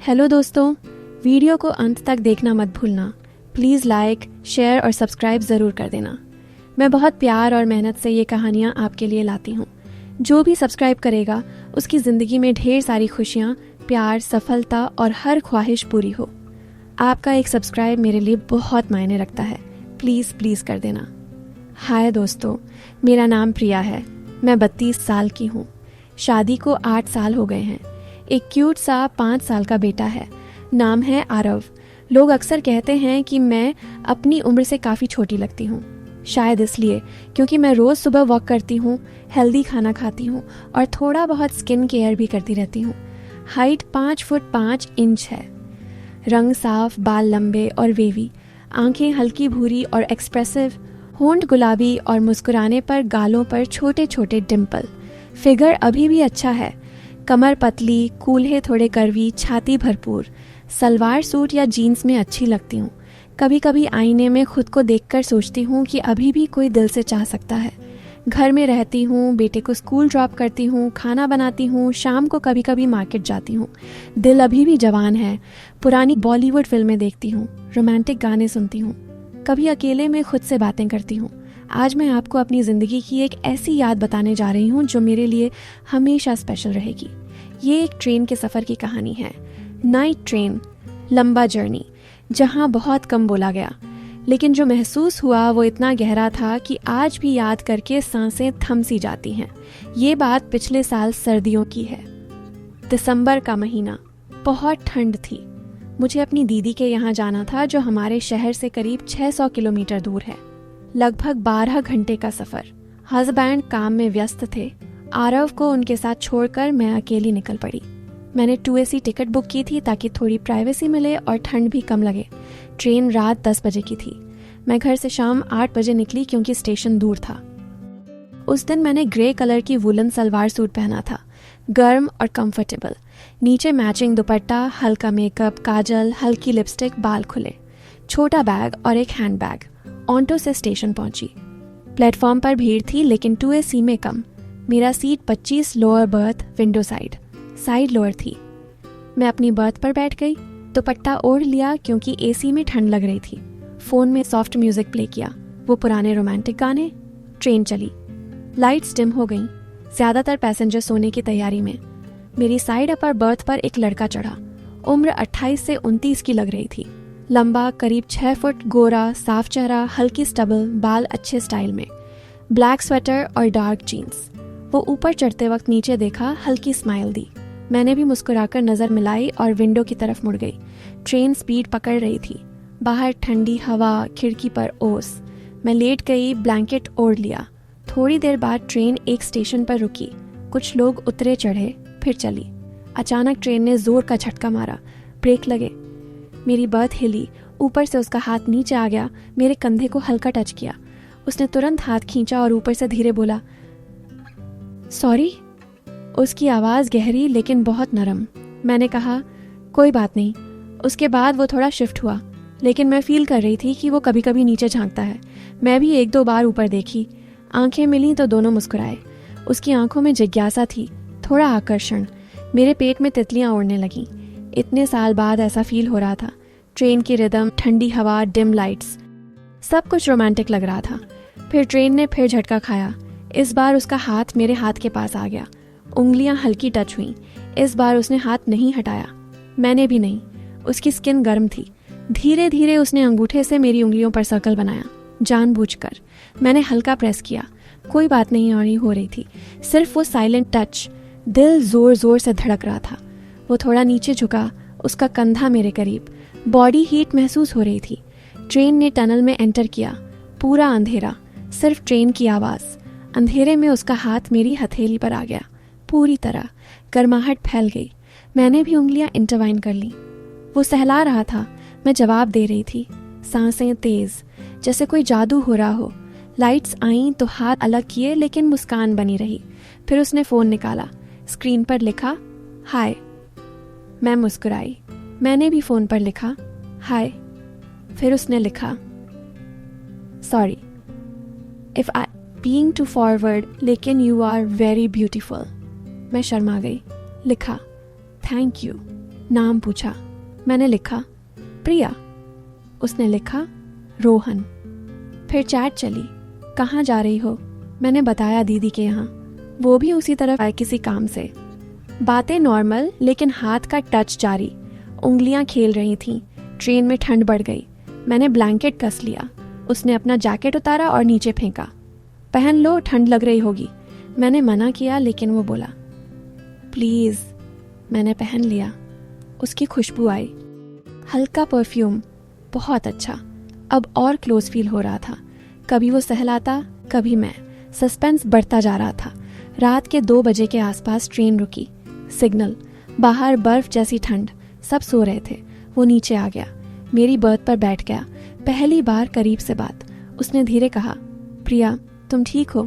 Hello दोस्तों, video को अंत तक देखना मत भूलना। प्लीज़ लाइक, शेयर और सब्सक्राइब ज़रूर कर देना। मैं बहुत प्यार और मेहनत से ये कहानियाँ आपके लिए लाती हूँ। जो भी सब्सक्राइब करेगा उसकी ज़िंदगी में ढेर सारी खुशियाँ, प्यार, सफलता और हर ख्वाहिश पूरी हो। आपका एक सब्सक्राइब मेरे लिए बहुत मायने रखता है। प्लीज़ प्लीज़ कर देना। हाय दोस्तों, मेरा नाम प्रिया है। मैं 32 साल की हूँ। शादी को 8 साल हो गए हैं। एक क्यूट सा 5 साल का बेटा है। नाम है आरव। लोग अक्सर कहते हैं कि मैं अपनी उम्र से काफ़ी छोटी लगती हूँ। शायद इसलिए क्योंकि मैं रोज़ सुबह वॉक करती हूँ, हेल्दी खाना खाती हूँ और थोड़ा बहुत स्किन केयर भी करती रहती हूँ। हाइट 5 फुट 5 इंच है। रंग साफ, बाल लंबे और वेवी, आंखें हल्की भूरी और एक्सप्रेसिव, होंठ गुलाबी और मुस्कुराने पर गालों पर छोटे छोटे डिम्पल। फिगर अभी भी अच्छा है। कमर पतली, कूल्हे थोड़े कर्वी, छाती भरपूर। सलवार सूट या जीन्स में अच्छी लगती हूँ। कभी कभी आईने में खुद को देखकर सोचती हूँ कि अभी भी कोई दिल से चाह सकता है। घर में रहती हूँ, बेटे को स्कूल ड्रॉप करती हूँ, खाना बनाती हूँ, शाम को कभी कभी मार्केट जाती हूँ। दिल अभी भी जवान है। पुरानी बॉलीवुड फिल्में देखती हूँ, रोमांटिक गाने सुनती हूँ, कभी अकेले में खुद से बातें करती हूँ। आज मैं आपको अपनी ज़िंदगी की एक ऐसी याद बताने जा रही हूँ जो मेरे लिए हमेशा स्पेशल रहेगी। ये एक ट्रेन के सफ़र की कहानी है। नाइट ट्रेन, लंबा जर्नी, जहाँ बहुत कम बोला गया, लेकिन जो महसूस हुआ वो इतना गहरा था कि आज भी याद करके सांसें थम सी जाती हैं। ये बात पिछले साल सर्दियों की है। दिसंबर का महीना, बहुत ठंड थी। मुझे अपनी दीदी के यहाँ जाना था जो हमारे शहर से करीब 600 किलोमीटर दूर है। लगभग 12 घंटे का सफ़र। हस्बैंड काम में व्यस्त थे। आरव को उनके साथ छोड़कर मैं अकेली निकल पड़ी। मैंने 2AC टिकट बुक की थी ताकि थोड़ी प्राइवेसी मिले और ठंड भी कम लगे। ट्रेन रात 10 बजे की थी। मैं घर से शाम 8 बजे निकली क्योंकि स्टेशन दूर था। उस दिन मैंने ग्रे कलर की वुलन सलवार सूट पहना था, गर्म और कंफर्टेबल। नीचे मैचिंग दुपट्टा, हल्का मेकअप, काजल, हल्की लिपस्टिक, बाल खुले, छोटा बैग और एक हैंड बैग। ऑटो से स्टेशन पहुंची। प्लेटफॉर्म पर भीड़ थी लेकिन 2AC में कम। मेरा seat 25, lower berth, window side lower थी। मैं अपनी बर्थ पर बैठ गई, दुपट्टा ओढ़ लिया क्योंकि AC में ठंड लग रही थी। फ़ोन में सॉफ्ट म्यूजिक प्ले किया, वो पुराने रोमांटिक गाने। ट्रेन चली। लाइट्स डिम हो गईं। ज़्यादातर पैसेंजर सोने की तैयारी में। मेरी साइड अपर बर्थ पर एक लड़का चढ़ा। उम्र 28 से 29 की लग रही थी। लंबा, करीब 6 फुट, गोरा, साफ चेहरा, हल्की स्टबल, बाल अच्छे स्टाइल में, ब्लैक स्वेटर और डार्क जीन्स। वो ऊपर चढ़ते वक्त नीचे देखा, हल्की स्माइल दी। मैंने भी मुस्कुराकर नज़र मिलाई और विंडो की तरफ मुड़ गई। ट्रेन स्पीड पकड़ रही थी। बाहर ठंडी हवा, खिड़की पर ओस। मैं लेट गई, ब्लैंकेट ओढ़ लिया। थोड़ी देर बाद ट्रेन एक स्टेशन पर रुकी। कुछ लोग उतरे चढ़े, फिर चली। अचानक ट्रेन ने जोर का झटका मारा। ब्रेक लगे। मेरी बर्थ हिली। ऊपर से उसका हाथ नीचे आ गया, मेरे कंधे को हल्का टच किया। उसने तुरंत हाथ खींचा और ऊपर से धीरे बोला, सॉरी। उसकी आवाज़ गहरी लेकिन बहुत नरम। मैंने कहा, कोई बात नहीं। उसके बाद वो थोड़ा शिफ्ट हुआ, लेकिन मैं फील कर रही थी कि वो कभी कभी नीचे झांकता है। मैं भी 1-2 बार ऊपर देखी। आंखें मिली तो दोनों मुस्कुराए। उसकी आंखों में जिज्ञासा थी, थोड़ा आकर्षण। मेरे पेट में तितलियां उड़ने लगीं। इतने साल बाद ऐसा फील हो रहा था। ट्रेन की रिदम, ठंडी हवा, डिम लाइट्स, सब कुछ रोमांटिक लग रहा था। फिर ट्रेन ने फिर झटका खाया। इस बार उसका हाथ मेरे हाथ के पास आ गया। उंगलियां हल्की टच हुईं। इस बार उसने हाथ नहीं हटाया, मैंने भी नहीं। उसकी स्किन गर्म थी। धीरे धीरे उसने अंगूठे से मेरी उंगलियों पर सर्कल बनाया, जानबूझकर। मैंने हल्का प्रेस किया। कोई बात नहीं हो रही थी, सिर्फ वो साइलेंट टच। दिल जोर जोर से धड़क रहा था। वो थोड़ा नीचे झुका, उसका कंधा मेरे करीब। बॉडी हीट महसूस हो रही थी। ट्रेन ने टनल में एंटर किया। पूरा अंधेरा, सिर्फ ट्रेन की आवाज़। अंधेरे में उसका हाथ मेरी हथेली पर आ गया। पूरी तरह गर्माहट फैल गई। मैंने भी उंगलियां इंटरवाइन कर ली। वो सहला रहा था, मैं जवाब दे रही थी। सांसें तेज, जैसे कोई जादू हो रहा हो। लाइट्स आईं तो हाथ अलग किए लेकिन मुस्कान बनी रही। फिर उसने फ़ोन निकाला। स्क्रीन पर लिखा, हाय। मैं मुस्कुराई। मैंने भी फ़ोन पर लिखा, हाय। फिर उसने लिखा, sorry if I being too forward, लेकिन यू आर वेरी ब्यूटीफुल। मैं शर्मा गई। लिखा, थैंक यू। नाम पूछा। मैंने लिखा प्रिया। उसने लिखा रोहन। फिर चैट चली। कहाँ जा रही हो? मैंने बताया दीदी के यहाँ। वो भी उसी तरफ आए किसी काम से। बातें नॉर्मल, लेकिन हाथ का टच जारी। उंगलियां खेल रही थीं। ट्रेन में ठंड बढ़ गई। मैंने ब्लैंकेट कस लिया। उसने अपना जैकेट उतारा और नीचे फेंका। पहन लो, ठंड लग रही होगी। मैंने मना किया, लेकिन वो बोला प्लीज़। मैंने पहन लिया। उसकी खुशबू आई, हल्का परफ्यूम, बहुत अच्छा। अब और क्लोज फील हो रहा था। कभी वो सहलाता, कभी मैं। सस्पेंस बढ़ता जा रहा था। रात के 2 बजे के आसपास ट्रेन रुकी। सिग्नल, बाहर बर्फ जैसी ठंड। सब सो रहे थे। वो नीचे आ गया, मेरी बर्थ पर बैठ गया। पहली बार करीब से बात। उसने धीरे कहा प्रिया, तुम ठीक हो?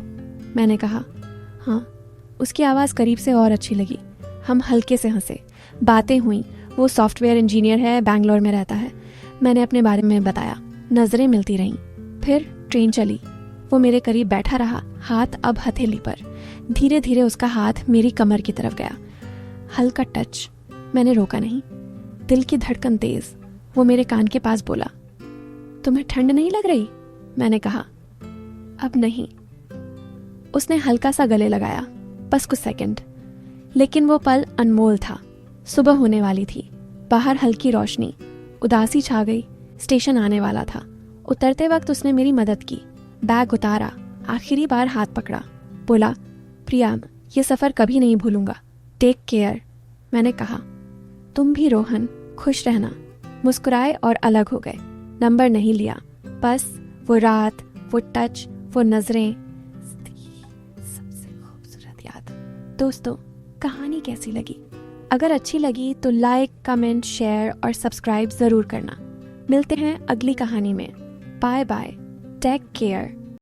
मैंने कहा हाँ। उसकी आवाज़ करीब से और अच्छी लगी। हम हल्के से हंसे। बातें हुई। वो सॉफ्टवेयर इंजीनियर है, बैंगलोर में रहता है। मैंने अपने बारे में बताया। नज़रें मिलती रहीं। फिर ट्रेन चली। वो मेरे करीब बैठा रहा, हाथ अब हथेली पर। धीरे धीरे उसका हाथ मेरी कमर की तरफ गया। हल्का टच। मैंने रोका नहीं। दिल की धड़कन तेज। वो मेरे कान के पास बोला तुम्हें ठंड नहीं लग रही? मैंने कहा अब नहीं। उसने हल्का सा गले लगाया, बस कुछ सेकंड। लेकिन वो पल अनमोल था। सुबह होने वाली थी। बाहर हल्की रोशनी। उदासी छा गई। स्टेशन आने वाला था। उतरते वक्त उसने मेरी मदद की। बैग उतारा। आखिरी बार हाथ पकड़ा। बोला प्रिया, ये सफ़र कभी नहीं भूलूंगा। Take care. मैंने कहा तुम भी रोहन, खुश रहना। मुस्कुराए और अलग हो गए। नंबर नहीं लिया। बस वो रात, वो टच, वो नजरें, सबसे खूबसूरत याद। दोस्तों, कहानी कैसी लगी? अगर अच्छी लगी तो लाइक, कमेंट, शेयर और सब्सक्राइब ज़रूर करना। मिलते हैं अगली कहानी में। Bye bye. Take care.